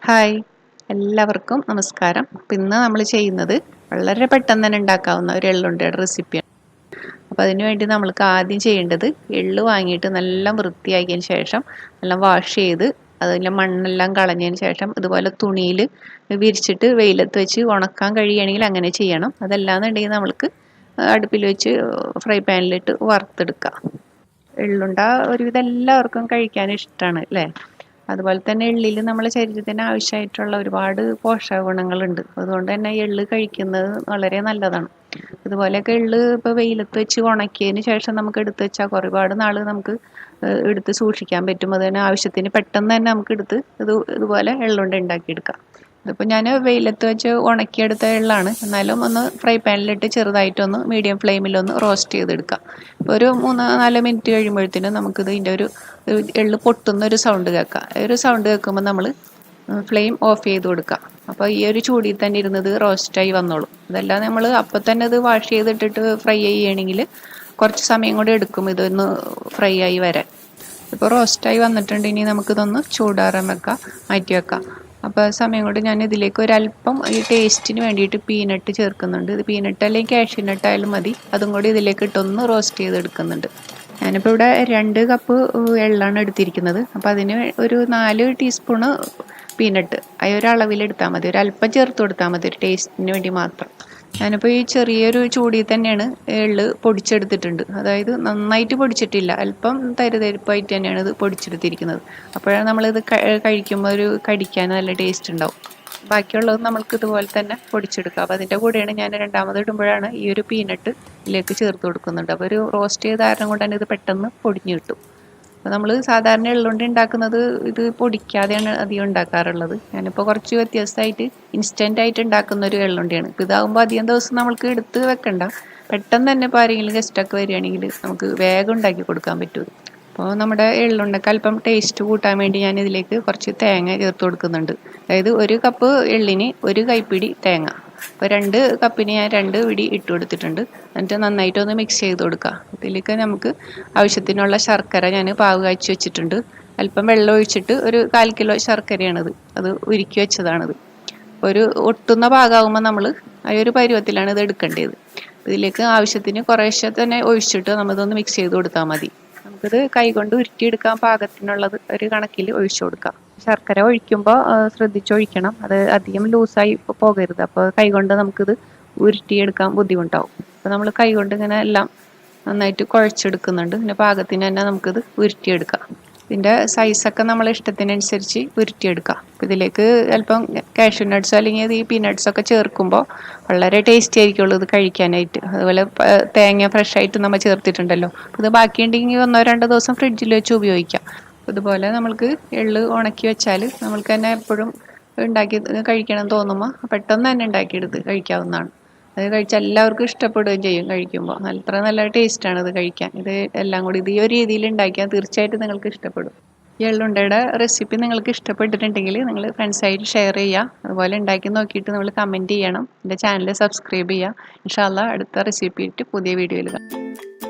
Hi, എല്ലാവർക്കും നമസ്കാരം. അപ്പോൾ ഇന്ന് നമ്മൾ ചെയ്യുന്നത് വളരെ പെട്ടെന്ന് തന്നെ ഉണ്ടാക്കാവുന്ന ഒരു എള്ളുണ്ടയുടെ റെസിപ്പിയാണ്. അപ്പോൾ അതിന് വേണ്ടി നമ്മൾക്ക് ആദ്യം ചെയ്യേണ്ടത് എള്ള് വാങ്ങിയിട്ട് നല്ല വൃത്തിയാക്കിയതിന് ശേഷം നല്ല വാഷ് ചെയ്ത് അതിലെ മണ്ണെല്ലാം കളഞ്ഞതിന് ശേഷം ഇതുപോലെ തുണിയിൽ വിരിച്ചിട്ട് വെയിലത്ത് വെച്ച് ഉണക്കാൻ കഴിയുകയാണെങ്കിൽ അങ്ങനെ ചെയ്യണം. അതല്ലാന്നുണ്ടെങ്കിൽ നമ്മൾക്ക് അടുപ്പിൽ വെച്ച് ഫ്രൈ പാനിലിട്ട് വറുത്തെടുക്കാം. എള്ളുണ്ട ഒരുവിധം എല്ലാവർക്കും കഴിക്കാൻ ഇഷ്ടമാണ് അല്ലേ? അതുപോലെ തന്നെ എള്ളിൽ നമ്മുടെ ശരീരത്തിന് ആവശ്യമായിട്ടുള്ള ഒരുപാട് പോഷക ഗുണങ്ങളുണ്ട്. അതുകൊണ്ട് തന്നെ എള്ള് കഴിക്കുന്നത് വളരെ നല്ലതാണ്. ഇതുപോലെയൊക്കെ എള്ള് ഇപ്പോൾ വെയിലത്ത് വെച്ച് ഉണക്കിയതിന് ശേഷം നമുക്ക് എടുത്ത് വെച്ചാൽ ഒരുപാട് നാൾ നമുക്ക് എടുത്ത് സൂക്ഷിക്കാൻ പറ്റും. അതിന് ആവശ്യത്തിന് പെട്ടെന്ന് തന്നെ നമുക്ക് എടുത്ത് ഇതുപോലെ എള്ളുണ്ട ഉണ്ടാക്കിയെടുക്കാം. ഇതിപ്പോൾ ഞാൻ വെയിലത്ത് വെച്ച് ഉണക്കിയെടുത്ത എള്ളാണ്. എന്നാലും ഒന്ന് ഫ്രൈ പാനിലിട്ട് ചെറുതായിട്ടൊന്ന് മീഡിയം ഫ്ലെയിമിലൊന്ന് റോസ്റ്റ് ചെയ്തെടുക്കാം. ഇപ്പോൾ ഒരു 3-4 മിനിറ്റ് കഴിയുമ്പോഴത്തേനും നമുക്കിത് ഇതിൻ്റെ ഒരു എള്ള് പൊട്ടുന്ന ഒരു സൗണ്ട് കേൾക്കാം. ഒരു സൗണ്ട് കേൾക്കുമ്പോൾ നമ്മൾ ഫ്ലെയിം ഓഫ് ചെയ്ത് കൊടുക്കുക. അപ്പോൾ ഈ ഒരു ചൂടിൽ തന്നെ ഇരുന്നത് റോസ്റ്റായി വന്നോളും. അതല്ല നമ്മൾ അപ്പം തന്നെ ഇത് വാഷ് ചെയ്തിട്ടിട്ട് ഫ്രൈ ചെയ്യുകയാണെങ്കിൽ കുറച്ച് സമയം കൂടി എടുക്കും ഇതൊന്ന് ഫ്രൈ ആയി വരാൻ. ഇപ്പോൾ റോസ്റ്റായി വന്നിട്ടുണ്ട്. ഇനി നമുക്കിതൊന്ന് ചൂടാറാൻ വെക്കാം, മാറ്റി വെക്കാം. അപ്പോൾ സമയം കൊണ്ട് ഞാൻ ഇതിലേക്ക് ഒരല്പം ഈ ടേസ്റ്റിന് വേണ്ടിയിട്ട് പീനട്ട് ചേർക്കുന്നുണ്ട്. ഇത് പീനട്ട് അല്ലെങ്കിൽ കാഷ്യൂ നട്ട് ആയാലും മതി. അതും കൂടി ഇതിലേക്ക് ഇട്ടൊന്ന് റോസ്റ്റ് ചെയ്തെടുക്കുന്നുണ്ട്. ഞാനിപ്പോൾ ഇവിടെ 2 കപ്പ് എള്ളാണ് എടുത്തിരിക്കുന്നത്. അപ്പോൾ അതിന് ഒരു 4 ടീസ്പൂണ് പീനട്ട് ആ ഒരു അളവിലെടുത്താൽ മതി. ഒരല്പം ചേർത്ത് കൊടുത്താൽ മതി, ഒരു ടേസ്റ്റിന് വേണ്ടി മാത്രം. ഞാനിപ്പോൾ ഈ ചെറിയൊരു ചൂടിൽ തന്നെയാണ് എള്ള് പൊടിച്ചെടുത്തിട്ടുണ്ട്. അതായത് നന്നായിട്ട് പൊടിച്ചിട്ടില്ല, അല്പം തരിതരിപ്പായിട്ട് തന്നെയാണ് ഇത് പൊടിച്ചെടുത്തിരിക്കുന്നത്. അപ്പോഴാണ് നമ്മളിത് കഴിക്കുമ്പോൾ ഒരു കടിക്കാൻ നല്ല ടേസ്റ്റ് ഉണ്ടാവും. ബാക്കിയുള്ളത് നമ്മൾക്ക് ഇതുപോലെ തന്നെ പൊടിച്ചെടുക്കാം. അപ്പോൾ അതിൻ്റെ കൂടെയാണ് ഞാൻ രണ്ടാമത് ഇടുമ്പോഴാണ് ഈ ഒരു പീനട്ട് ഇതിലേക്ക് ചേർത്ത് കൊടുക്കുന്നുണ്ട്. അപ്പോൾ ഒരു റോസ്റ്റ് ചെയ്ത കാരണം കൊണ്ട് തന്നെ ഇത് പെട്ടെന്ന് പൊടിഞ്ഞ് കിട്ടും. അപ്പോൾ നമ്മൾ സാധാരണ എള്ളുണ്ട ഉണ്ടാക്കുന്നത് ഇത് പൊടിക്കാതെയാണ് അധികം ഉണ്ടാക്കാറുള്ളത്. ഞാനിപ്പോൾ കുറച്ച് വ്യത്യസ്തമായിട്ട് ഇൻസ്റ്റൻ്റ് ആയിട്ട് ഉണ്ടാക്കുന്ന ഒരു എള്ളുണ്ടയാണ്. ഇപ്പോൾ ഇതാകുമ്പോൾ അധികം ദിവസം നമ്മൾക്ക് എടുത്ത് വെക്കണ്ട. പെട്ടെന്ന് തന്നെ ഇപ്പോൾ ആരെങ്കിലും ഗസ്റ്റൊക്കെ വരികയാണെങ്കിൽ നമുക്ക് വേഗം ഉണ്ടാക്കി കൊടുക്കാൻ പറ്റും. അപ്പോൾ നമ്മുടെ എള്ളുണ്ടക്ക് അല്പം ടേസ്റ്റ് കൂട്ടാൻ വേണ്ടി ഞാൻ ഇതിലേക്ക് കുറച്ച് തേങ്ങ ചേർത്ത് കൊടുക്കുന്നുണ്ട്. അതായത് 1 കപ്പ് എള്ളിന് 1 കൈപ്പിടി തേങ്ങ. അപ്പോൾ 2 കപ്പിന് ഞാൻ 2 പിടി ഇട്ട് കൊടുത്തിട്ടുണ്ട്. എന്നിട്ട് നന്നായിട്ടൊന്ന് മിക്സ് ചെയ്ത് കൊടുക്കുക. ഇതിലേക്ക് നമുക്ക് ആവശ്യത്തിനുള്ള ശർക്കര ഞാൻ പാവ് കാച്ചി വെച്ചിട്ടുണ്ട്. അല്പം വെള്ളം ഒഴിച്ചിട്ട് ഒരു 1/4 കിലോ ശർക്കരയാണിത്, അത് ഉരുക്കി വെച്ചതാണിത്. ഒരു ഒട്ടുന്ന പാകമാകുമ്പോൾ നമ്മൾ ആ ഒരു പരുവത്തിലാണ് ഇത് എടുക്കേണ്ടത്. ഇതിലേക്ക് ആവശ്യത്തിന് കുറേശ്ശെ തന്നെ ഒഴിച്ചിട്ട് നമ്മളിതൊന്ന് മിക്സ് ചെയ്ത് കൊടുത്താൽ മതി. നമുക്കിത് കൈകൊണ്ട് ഉരുട്ടിയെടുക്കാൻ പാകത്തിനുള്ളത് ഒരു കണക്കിൽ ഒഴിച്ചു കൊടുക്കാം. ശർക്കര ഒഴിക്കുമ്പോൾ ശ്രദ്ധിച്ചൊഴിക്കണം, അത് അധികം ലൂസായി പോകരുത്. അപ്പോൾ കൈകൊണ്ട് നമുക്കിത് ഉരുട്ടിയെടുക്കാൻ ബുദ്ധിമുട്ടാവും. അപ്പോൾ നമ്മൾ കൈകൊണ്ട് ഇങ്ങനെ എല്ലാം നന്നായിട്ട് കുഴച്ചെടുക്കുന്നുണ്ട്. പിന്നെ പാകത്തിന് തന്നെ നമുക്കിത് ഉരുട്ടിയെടുക്കാം. ഇതിൻ്റെ സൈസൊക്കെ നമ്മളെ ഇഷ്ടത്തിനനുസരിച്ച് ഉരുട്ടിയെടുക്കാം. അപ്പോൾ ഇതിലേക്ക് അല്പം കാഷ്യൂ നട്ട്സോ അല്ലെങ്കിൽ ഈ പീനട്ട്സൊക്കെ ചേർക്കുമ്പോൾ വളരെ ടേസ്റ്റി ആയിരിക്കുള്ളൂ ഇത് കഴിക്കാനായിട്ട്. അതുപോലെ തേങ്ങ ഫ്രഷായിട്ട് നമ്മൾ ചേർത്തിട്ടുണ്ടല്ലോ. ഇത് ബാക്കിയുണ്ടെങ്കിൽ 1-2 ദിവസം ഫ്രിഡ്ജിൽ വെച്ച് ഉപയോഗിക്കാം. ഇതുപോലെ നമ്മൾക്ക് എള്ള് ഉണക്കി വെച്ചാൽ നമ്മൾക്ക് തന്നെ എപ്പോഴും ഉണ്ടാക്കി കഴിക്കണം തോന്നുമ്പോൾ പെട്ടെന്ന് തന്നെ ഉണ്ടാക്കിയെടുത്ത് കഴിക്കാവുന്നതാണ്. അത് കഴിച്ചാൽ എല്ലാവർക്കും ഇഷ്ടപ്പെടുകയും ചെയ്യും. കഴിക്കുമ്പോൾ അത്ര നല്ല ടേസ്റ്റാണ് ഇത് കഴിക്കാൻ. ഇത് എല്ലാം കൂടി ഇത് ഈ ഒരു രീതിയിൽ ഉണ്ടാക്കിയാൽ തീർച്ചയായിട്ടും നിങ്ങൾക്ക് ഇഷ്ടപ്പെടും. ഈ എള്ളുണ്ടയുടെ റെസിപ്പി നിങ്ങൾക്ക് ഇഷ്ടപ്പെട്ടിട്ടുണ്ടെങ്കിൽ നിങ്ങൾ ഫ്രണ്ട്സായിട്ട് ഷെയർ ചെയ്യുക. അതുപോലെ ഉണ്ടാക്കി നോക്കിയിട്ട് നമ്മൾ കമൻറ്റ് ചെയ്യണം. എൻ്റെ ചാനൽ സബ്സ്ക്രൈബ് ചെയ്യുക. ഇൻഷാ അല്ലാഹ് അടുത്ത റെസിപ്പി ആയിട്ട് പുതിയ വീഡിയോയിൽ കാണാം.